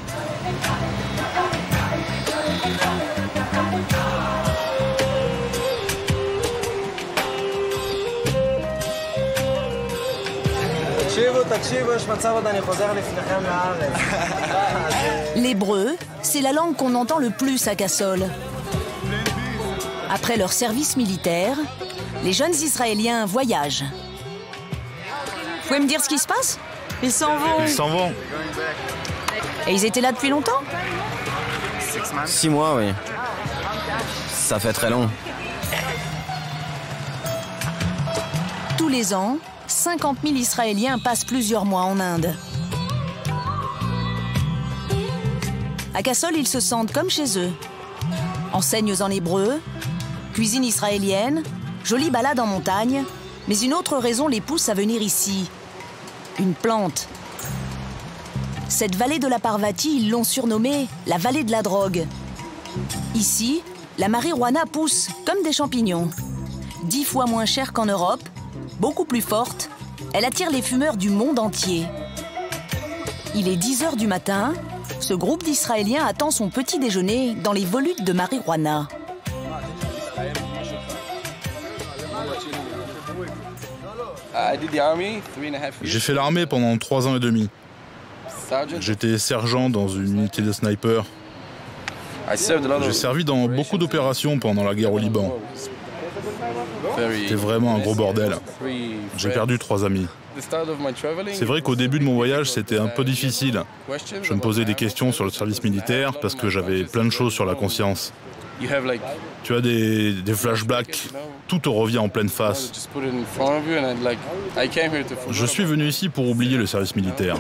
L'hébreu, c'est la langue qu'on entend le plus à Cassol. Après leur service militaire, les jeunes Israéliens voyagent. Vous pouvez me dire ce qui se passe? Ils s'en vont. Ils s'en vont. Et ils étaient là depuis longtemps? 6 mois, oui. Ça fait très long. Tous les ans, 50 000 Israéliens passent plusieurs mois en Inde. À Cassol, ils se sentent comme chez eux. Enseignes en hébreu, cuisine israélienne, jolie balade en montagne, mais une autre raison les pousse à venir ici. Une plante. Cette vallée de la Parvati, ils l'ont surnommée la vallée de la drogue. Ici, la marijuana pousse comme des champignons. 10 fois moins chère qu'en Europe, beaucoup plus forte, elle attire les fumeurs du monde entier. Il est 10 h du matin, ce groupe d'Israéliens attend son petit déjeuner dans les volutes de marijuana. J'ai fait l'armée pendant 3 ans et demi. J'étais sergent dans une unité de sniper. J'ai servi dans beaucoup d'opérations pendant la guerre au Liban. C'était vraiment un gros bordel. J'ai perdu 3 amis. C'est vrai qu'au début de mon voyage, c'était un peu difficile. Je me posais des questions sur le service militaire parce que j'avais plein de choses sur la conscience. Tu as des flashbacks, tout te revient en pleine face. Je suis venu ici pour oublier le service militaire.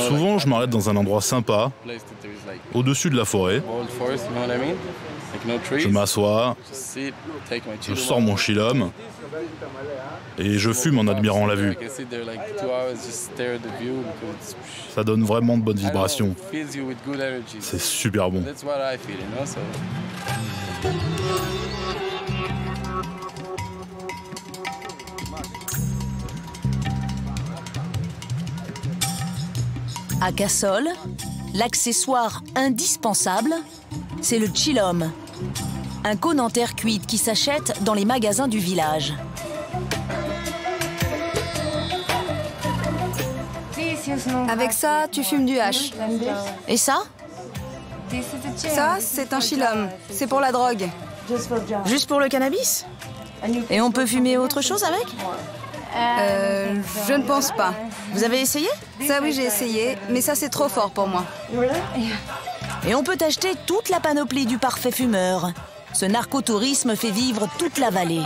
Souvent, je m'arrête dans un endroit sympa, au-dessus de la forêt. Je m'assois, je sors mon chillum et je fume en admirant la vue. Ça donne vraiment de bonnes vibrations. C'est super bon. À Cassol, l'accessoire indispensable, c'est le chillum, un cône en terre cuite qui s'achète dans les magasins du village. Avec ça, tu fumes du hash. Et ça? Ça, c'est un chillum. C'est pour la drogue. Juste pour le cannabis? Et on peut fumer autre chose avec? Je ne pense pas. Vous avez essayé? Ça, oui, j'ai essayé, mais ça, c'est trop fort pour moi. Et on peut acheter toute la panoplie du parfait fumeur. Ce narcotourisme fait vivre toute la vallée.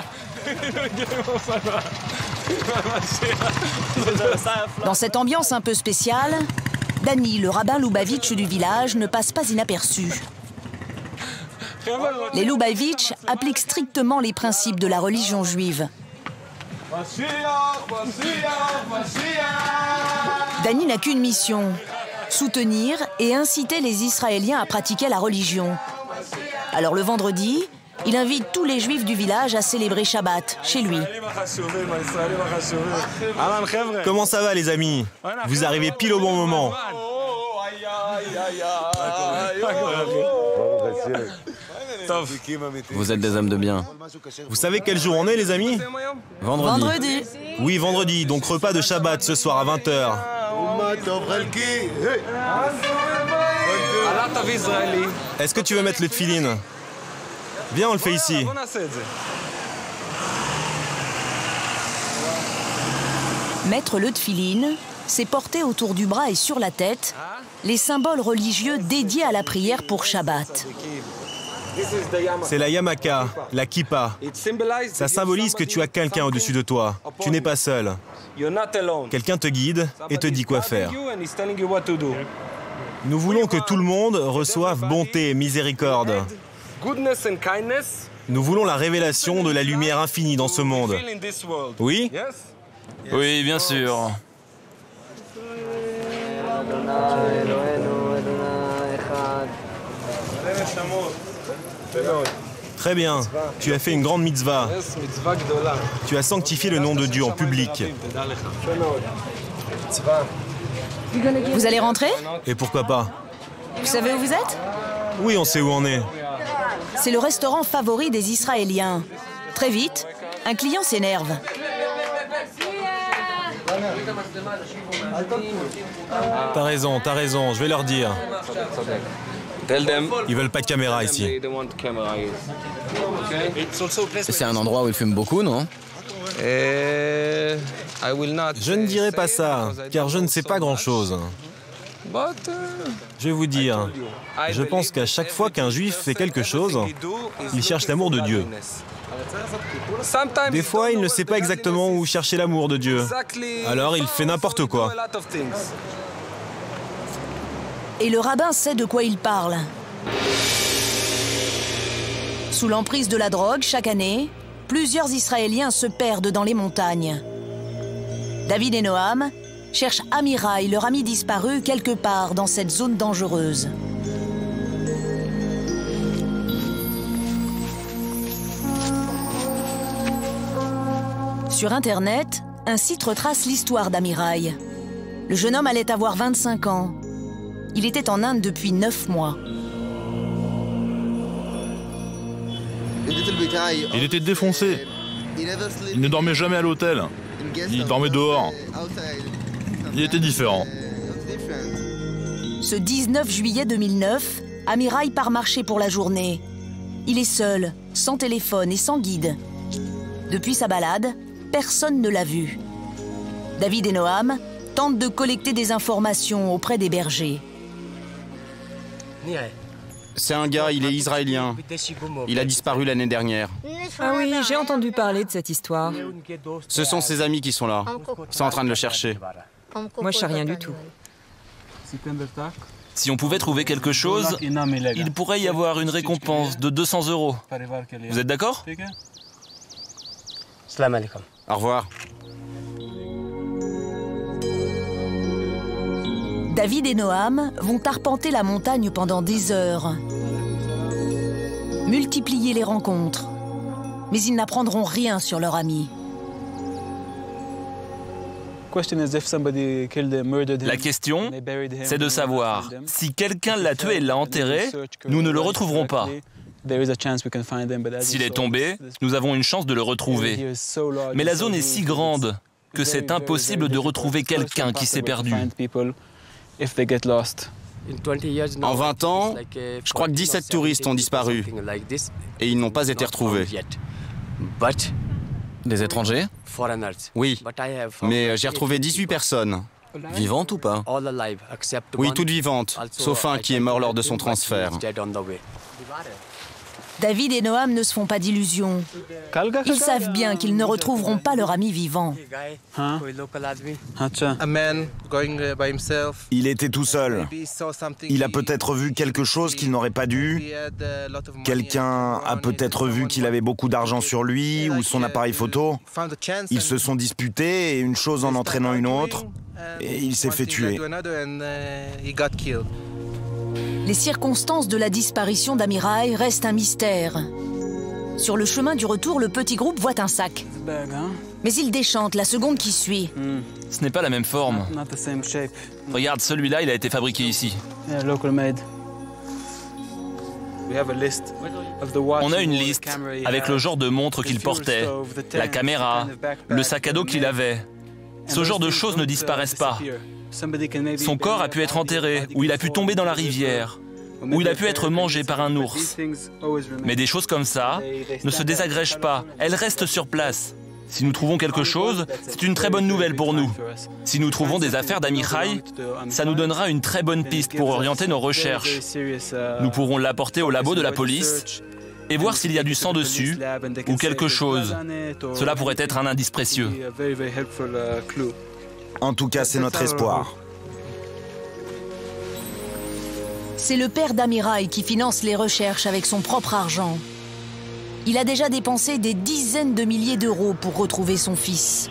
Dans cette ambiance un peu spéciale, Danny, le rabbin Lubavitch du village, ne passe pas inaperçu. Les Lubavitch appliquent strictement les principes de la religion juive. Danny n'a qu'une mission, soutenir et inciter les Israéliens à pratiquer la religion. Alors le vendredi, il invite tous les juifs du village à célébrer Shabbat chez lui. Comment ça va les amis? Vous arrivez pile au bon moment. Vous êtes des hommes de bien. Vous savez quel jour on est les amis? Vendredi. Oui, vendredi, donc repas de Shabbat ce soir à 20 h. Est-ce que tu veux mettre le tefillin? Viens, on le fait ici. Mettre le tefillin, c'est porter autour du bras et sur la tête les symboles religieux dédiés à la prière pour Shabbat. C'est la yamaka, la kippa. Ça symbolise que tu as quelqu'un au-dessus de toi. Tu n'es pas seul. Quelqu'un te guide et te dit quoi faire. Nous voulons que tout le monde reçoive bonté et miséricorde. Nous voulons la révélation de la lumière infinie dans ce monde. Oui? Oui, bien sûr. Très bien. Tu as fait une grande mitzvah. Tu as sanctifié le nom de Dieu en public. Vous allez rentrer? Et pourquoi pas? Vous savez où vous êtes? Oui, on sait où on est. C'est le restaurant favori des Israéliens. Très vite, un client s'énerve. T'as raison, je vais leur dire. Ils veulent pas de caméra ici. C'est un endroit où ils fument beaucoup, non? Je ne dirai pas ça, car je ne sais pas grand-chose. Je vais vous dire, je pense qu'à chaque fois qu'un juif fait quelque chose, il cherche l'amour de Dieu. Des fois, il ne sait pas exactement où chercher l'amour de Dieu. Alors, il fait n'importe quoi. Et le rabbin sait de quoi il parle. Sous l'emprise de la drogue, chaque année, plusieurs Israéliens se perdent dans les montagnes. David et Noam cherchent Amirai, leur ami disparu, quelque part dans cette zone dangereuse. Sur Internet, un site retrace l'histoire d'Amirai. Le jeune homme allait avoir 25 ans. Il était en Inde depuis 9 mois. Il était défoncé. Il ne dormait jamais à l'hôtel. Il dormait dehors. Il était différent. Ce 19 juillet 2009, Amirai part marcher pour la journée. Il est seul, sans téléphone et sans guide. Depuis sa balade, personne ne l'a vu. David et Noam tentent de collecter des informations auprès des bergers. C'est un gars, il est israélien. Il a disparu l'année dernière. Ah oui, j'ai entendu parler de cette histoire. Ce sont ses amis qui sont là. Ils sont en train de le chercher. Moi, je sais rien du tout. Si on pouvait trouver quelque chose, il pourrait y avoir une récompense de 200 €. Vous êtes d'accord? Au revoir. David et Noam vont arpenter la montagne pendant des heures. Multiplier les rencontres. Mais ils n'apprendront rien sur leur ami. La question, c'est de savoir si quelqu'un l'a tué et l'a enterré, nous ne le retrouverons pas. S'il est tombé, nous avons une chance de le retrouver. Mais la zone est si grande que c'est impossible de retrouver quelqu'un qui s'est perdu. En 20 ans, je crois que 17 touristes ont disparu et ils n'ont pas été retrouvés. Des étrangers? Oui, mais j'ai retrouvé 18 personnes. Vivantes ou pas? Oui, toutes vivantes, sauf un qui est mort lors de son transfert. David et Noam ne se font pas d'illusions. Ils savent bien qu'ils ne retrouveront pas leur ami vivant. Il était tout seul. Il a peut-être vu quelque chose qu'il n'aurait pas dû. Quelqu'un a peut-être vu qu'il avait beaucoup d'argent sur lui ou son appareil photo. Ils se sont disputés et une chose en entraînant une autre, et il s'est fait tuer. Les circonstances de la disparition d'Amirai restent un mystère. Sur le chemin du retour, le petit groupe voit un sac. Mais il déchante la seconde qui suit. Ce n'est pas la même forme. Regarde, celui-là, il a été fabriqué ici. On a une liste avec le genre de montre qu'il portait, la caméra, le sac à dos qu'il avait. Ce genre de choses ne disparaissent pas. Son corps a pu être enterré, ou il a pu tomber dans la rivière, ou il a pu être mangé par un ours. Mais des choses comme ça ne se désagrègent pas, elles restent sur place. Si nous trouvons quelque chose, c'est une très bonne nouvelle pour nous. Si nous trouvons des affaires d'Amirai, ça nous donnera une très bonne piste pour orienter nos recherches. Nous pourrons l'apporter au labo de la police et voir s'il y a du sang dessus ou quelque chose. Cela pourrait être un indice précieux. En tout cas, c'est notre espoir. C'est le père d'Amirai qui finance les recherches avec son propre argent. Il a déjà dépensé des dizaines de milliers d'euros pour retrouver son fils.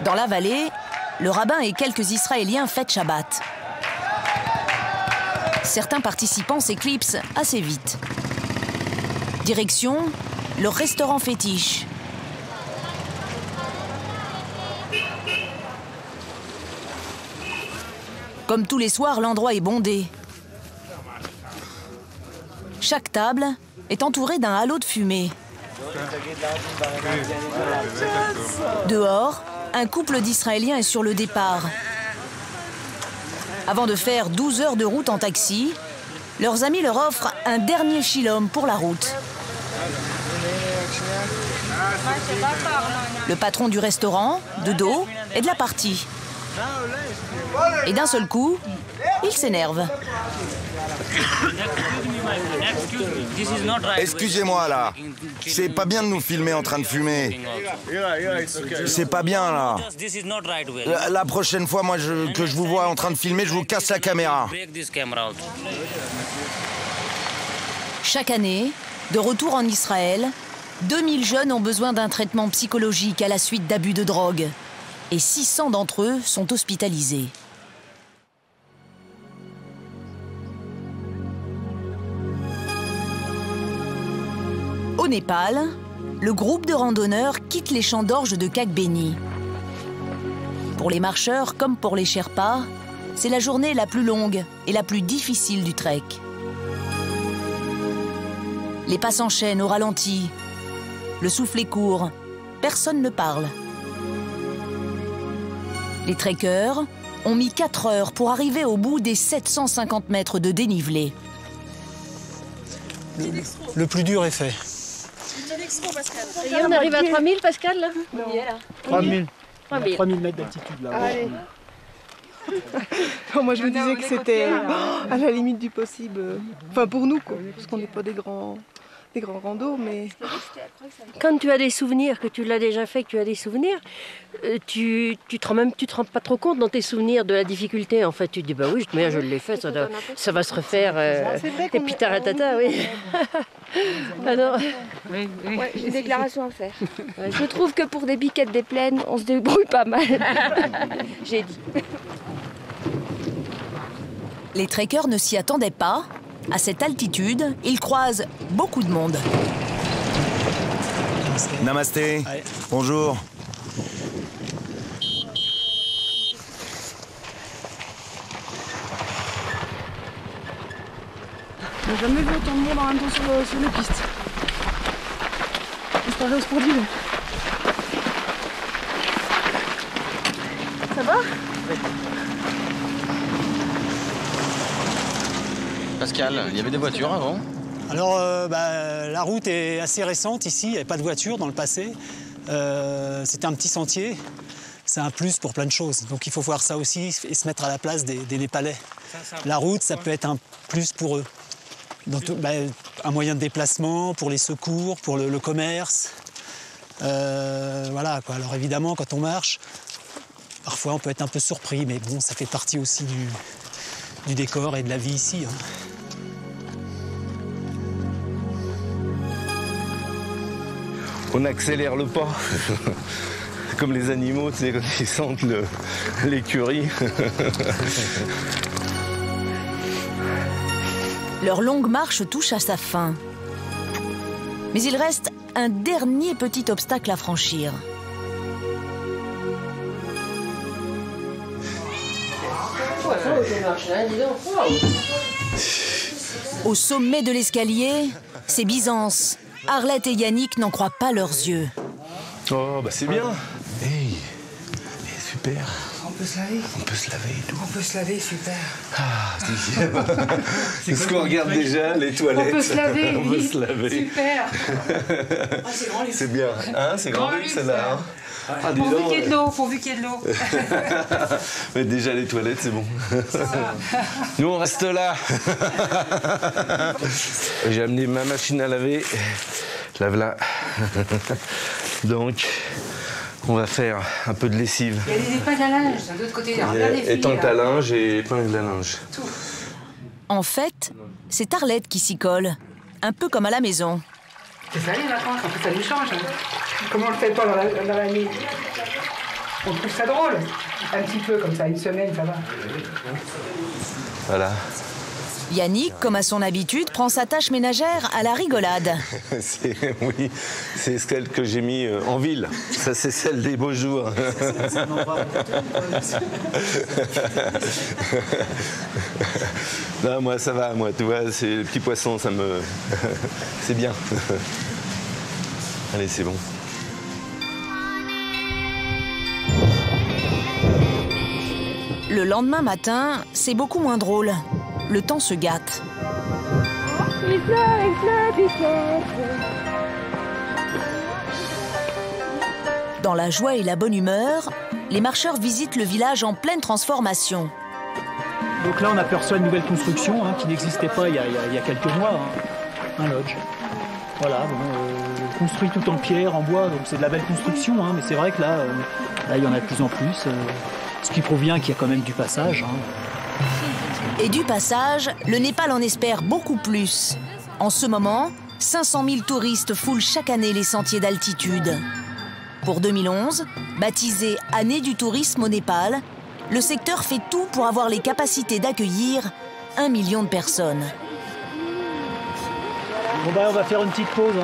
Dans la vallée, le rabbin et quelques Israéliens fêtent Shabbat. Certains participants s'éclipsent assez vite. Direction, le restaurant fétiche. Comme tous les soirs, l'endroit est bondé. Chaque table est entouré d'un halo de fumée. Dehors, un couple d'Israéliens est sur le départ. Avant de faire 12 heures de route en taxi, leurs amis leur offrent un dernier shilom pour la route. Le patron du restaurant, de dos, est de la partie. Et d'un seul coup, il s'énerve. Excusez-moi là, c'est pas bien de nous filmer en train de fumer. C'est pas bien là. La prochaine fois, moi, que je vous vois en train de filmer, je vous casse la caméra. Chaque année, de retour en Israël, 2000 jeunes ont besoin d'un traitement psychologique à la suite d'abus de drogue. Et 600 d'entre eux sont hospitalisés. Au Népal, le groupe de randonneurs quitte les champs d'orge de Kagbeni. Pour les marcheurs comme pour les Sherpas, c'est la journée la plus longue et la plus difficile du trek. Les pas s'enchaînent au ralenti. Le souffle est court. Personne ne parle. Les trekkers ont mis 4 heures pour arriver au bout des 750 mètres de dénivelé. Le plus dur est fait. Et on arrive à 3000, Pascal, là? Non. 3000 mètres d'altitude, là. Allez. Moi, je me disais que c'était à la limite du possible. Enfin, pour nous, quoi. Parce qu'on n'est pas des grands randos, mais... Quand tu as des souvenirs, que tu l'as déjà fait, que tu as des souvenirs, tu te rends pas trop compte dans tes souvenirs de la difficulté. En fait, tu te dis, bah oui, mais je l'ai fait, ça va se refaire. Et puis taratata, oui. Alors... Ouais, j'ai une déclaration à faire. Je trouve que pour des biquettes des plaines, on se débrouille pas mal. J'ai dit. Les trekkers ne s'y attendaient pas. À cette altitude, ils croisent beaucoup de monde. Namasté. Bonjour. On n'a jamais vu autant de monde en même temps sur les pistes. C'est pas sportif. Ça va? Pascal, il y avait des voitures avant? Alors, la route est assez récente ici, il n'y avait pas de voiture dans le passé. C'était un petit sentier, c'est un plus pour plein de choses. Donc il faut voir ça aussi et se mettre à la place des Népalais. La route, ça peut être un plus pour eux. Donc, un moyen de déplacement pour les secours, pour le commerce. Voilà, quoi. Alors évidemment, quand on marche, parfois on peut être un peu surpris, mais bon, ça fait partie aussi du décor et de la vie ici. Hein. On accélère le pas, comme les animaux, tu sais, quand ils sentent l'écurie. Leur longue marche touche à sa fin. Mais il reste un dernier petit obstacle à franchir. Au sommet de l'escalier, c'est Byzance. Arlette et Yannick n'en croient pas leurs yeux. Oh, bah c'est bien. Hey, super. On peut se laver. On peut se laver et tout. On peut se laver, super. Ah, c'est ce qu'on regarde déjà, les toilettes. On peut se laver, on peut se laver. Super. Ah, c'est grand luxe. C'est bien. Hein, c'est grand luxe, celle-là. Hein. Ah, pourvu qu'il y ait de l'eau, pourvu qu'il y ait de l'eau. Mais déjà, les toilettes, c'est bon. Nous, on reste là. J'ai amené ma machine à laver. Lave-la. Donc, on va faire un peu de lessive. Il y a des épingles à linge, de l'autre côté. Étante à linge et épingle à linge. Tout. En fait, c'est Arlette qui s'y colle. Un peu comme à la maison. C'est ça les vacances, en plus ça nous change. Hein. Comment on le fait pas dans la nuit? On trouve ça drôle. Un petit peu comme ça, une semaine, ça va. Voilà. Yannick, comme à son habitude, prend sa tâche ménagère à la rigolade. Oui, c'est celle que j'ai mis en ville. Ça, c'est celle des beaux jours. Non, moi ça va, moi tu vois, c'est le petit poisson, ça me... c'est bien. Allez, c'est bon. Le lendemain matin, c'est beaucoup moins drôle. Le temps se gâte. Dans la joie et la bonne humeur, les marcheurs visitent le village en pleine transformation. Donc là, on aperçoit une nouvelle construction qui n'existait pas il y a quelques mois, un lodge. Voilà, construit tout en pierre, en bois, donc c'est de la belle construction, mais c'est vrai que là, il y en a de plus en plus, ce qui provient qu'il y a quand même du passage. Et du passage, le Népal en espère beaucoup plus. En ce moment, 500 000 touristes foulent chaque année les sentiers d'altitude. Pour 2011, baptisé Année du tourisme au Népal, le secteur fait tout pour avoir les capacités d'accueillir 1 million de personnes. Bon on va faire une petite pause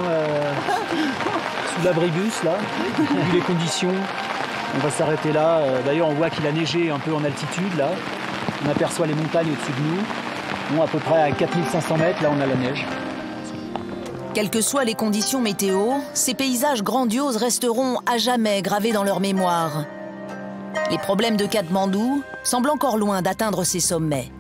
sous l'abribus, là, vu les conditions. On va s'arrêter là. D'ailleurs, on voit qu'il a neigé un peu en altitude, là. On aperçoit les montagnes au-dessus de nous. Bon, à peu près à 4500 mètres, là, on a la neige. Quelles que soient les conditions météo, ces paysages grandioses resteront à jamais gravés dans leur mémoire. Les problèmes de Katmandou semblent encore loin d'atteindre ces sommets.